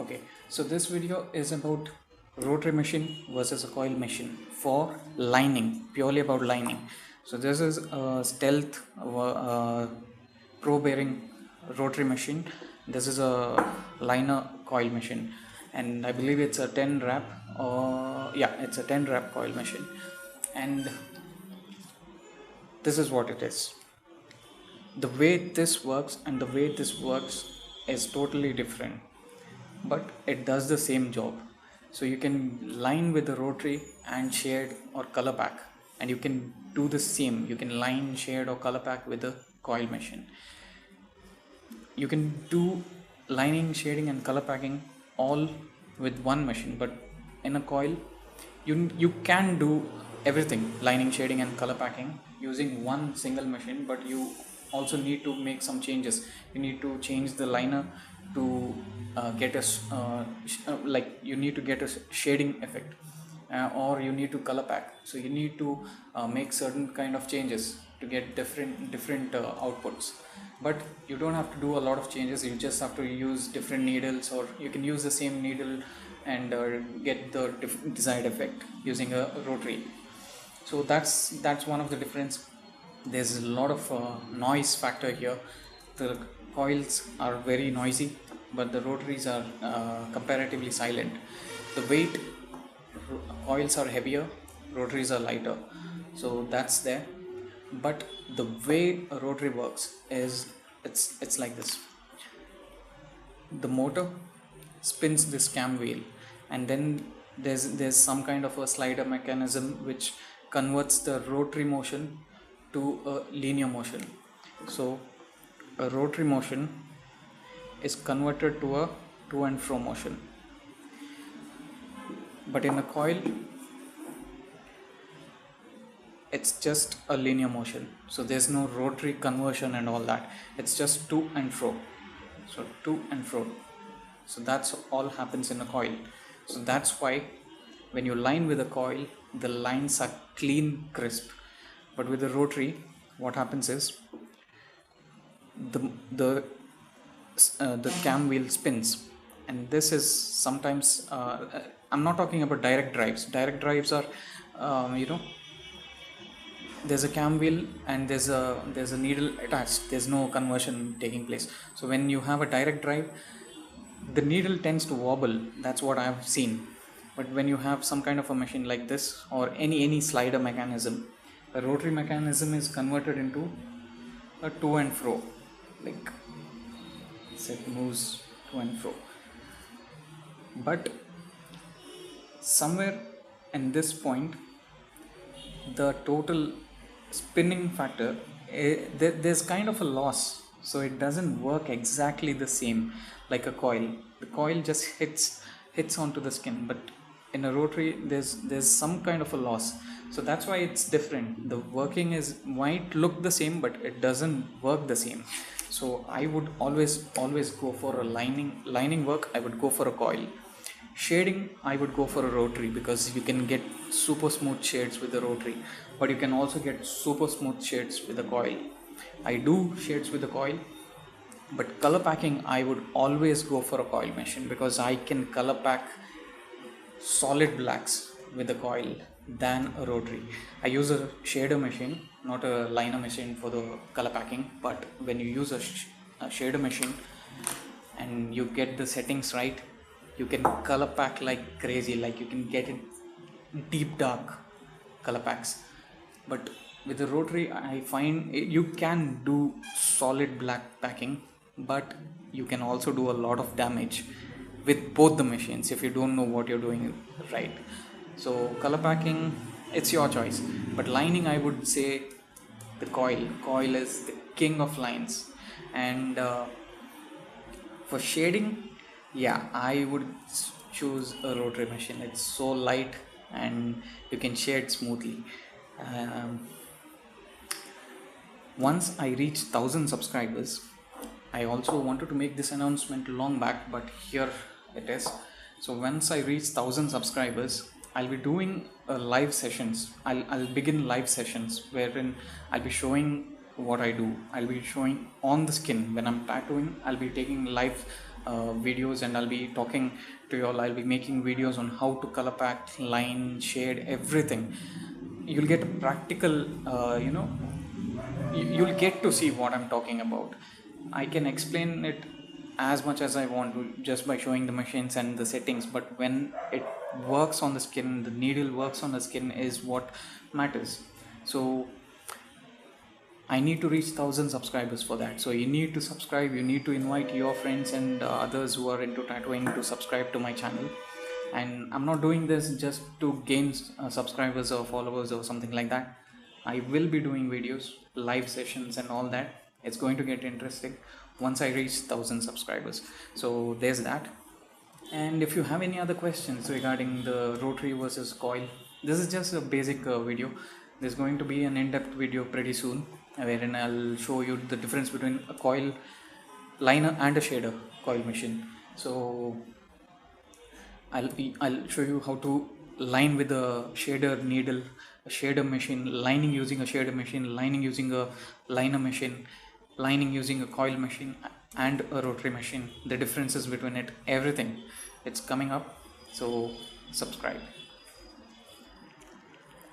Okay, so this video is about rotary machine versus a coil machine for lining, purely about lining. So this is a stealth pro bearing rotary machine. This is a liner coil machine, and I believe it's a 10 wrap, or yeah, it's a 10 wrap coil machine. And this is what it is. The way this works and the way this works is totally different, but it does the same job. So you can line with the rotary and shade or color pack, and you can do the same. You can line, shade or color pack with the coil machine. You can do lining, shading and color packing all with one machine, but in a coil you can do everything, lining, shading and color packing, using one single machine. But you also need to make some changes. You need to change the liner to get a like you need to get a shading effect, or you need to color pack. So you need to make certain kind of changes to get different outputs. But you don't have to do a lot of changes. You just have to use different needles, or you can use the same needle and get the desired effect using a rotary. So that's one of the difference. There's a lot of noise factor here. The coils are very noisy, but the rotaries are comparatively silent. The weight, coils are heavier, rotaries are lighter, so that's there. But the way a rotary works is it's like this. The motor spins this cam wheel, and then there's some kind of a slider mechanism which converts the rotary motion to a linear motion. So a rotary motion is converted to a to and fro motion, but in a coil it's just a linear motion. So there's no rotary conversion and all that. It's just to and fro. So to and fro. So that's all happens in a coil. So that's why when you line with a coil, the lines are clean, crisp. But with the rotary, what happens is the cam wheel spins, and this is sometimes I'm not talking about direct drives. Direct drives are there's a cam wheel and there's a needle attached. There's no conversion taking place. So when you have a direct drive, the needle tends to wobble. That's what I've seen. But when you have some kind of a machine like this, or any slider mechanism, a rotary mechanism is converted into a to and fro, like it moves to and fro. But somewhere in this point, the total spinning factor, there's kind of a loss. So it doesn't work exactly the same like a coil. The coil just hits onto the skin, but in a rotary there's some kind of a loss. So that's why it's different. The working is might look the same, but it doesn't work the same. So I would always go for a lining work. I would go for a coil. Shading, I would go for a rotary, because you can get super smooth shades with the rotary, but you can also get super smooth shades with the coil. I do shades with the coil, but color packing, I would always go for a coil machine, because I can color pack solid blacks with the coil than a rotary. I use a shader machine, not a liner machine, for the color packing. But when you use a shader machine and you get the settings right, you can color pack like crazy. Like you can get it deep dark color packs. But with the rotary, I find you can do solid black packing, but you can also do a lot of damage with both the machines if you don't know what you're doing right. So color packing, it's your choice. But lining, I would say the coil is the king of lines. And for shading, yeah, I would choose a rotary machine. It's so light and you can shade smoothly. Once I reach 1000 subscribers, I also wanted to make this announcement long back, but here it is. So once I reach 1000 subscribers, I'll be doing live sessions. I'll begin live sessions wherein I'll be showing what I do. I'll be showing on the skin when I'm tattooing. I'll be taking live videos, and I'll be talking to you all. I'll be making videos on how to color pack, line, shade, everything. You'll get a practical, you'll get to see what I'm talking about. I can explain it as much as I want to just by showing the machines and the settings, but when it works on the skin, the needle works on the skin is what matters. So I need to reach 1,000 subscribers for that. So you need to subscribe, you need to invite your friends and others who are into tattooing to subscribe to my channel. And I'm not doing this just to gain subscribers or followers or something like that. I will be doing videos, live sessions, and all that. It's going to get interesting once I reach 1,000 subscribers. So there's that. And if you have any other questions regarding the rotary versus coil, this is just a basic video. There's going to be an in-depth video pretty soon wherein I'll show you the difference between a coil liner and a shader coil machine. So I'll show you how to line with a shader needle, a shader machine, lining using a shader machine, lining using a liner machine, lining using a coil machine, and a rotary machine. The differences between it, everything. It's coming up. So subscribe.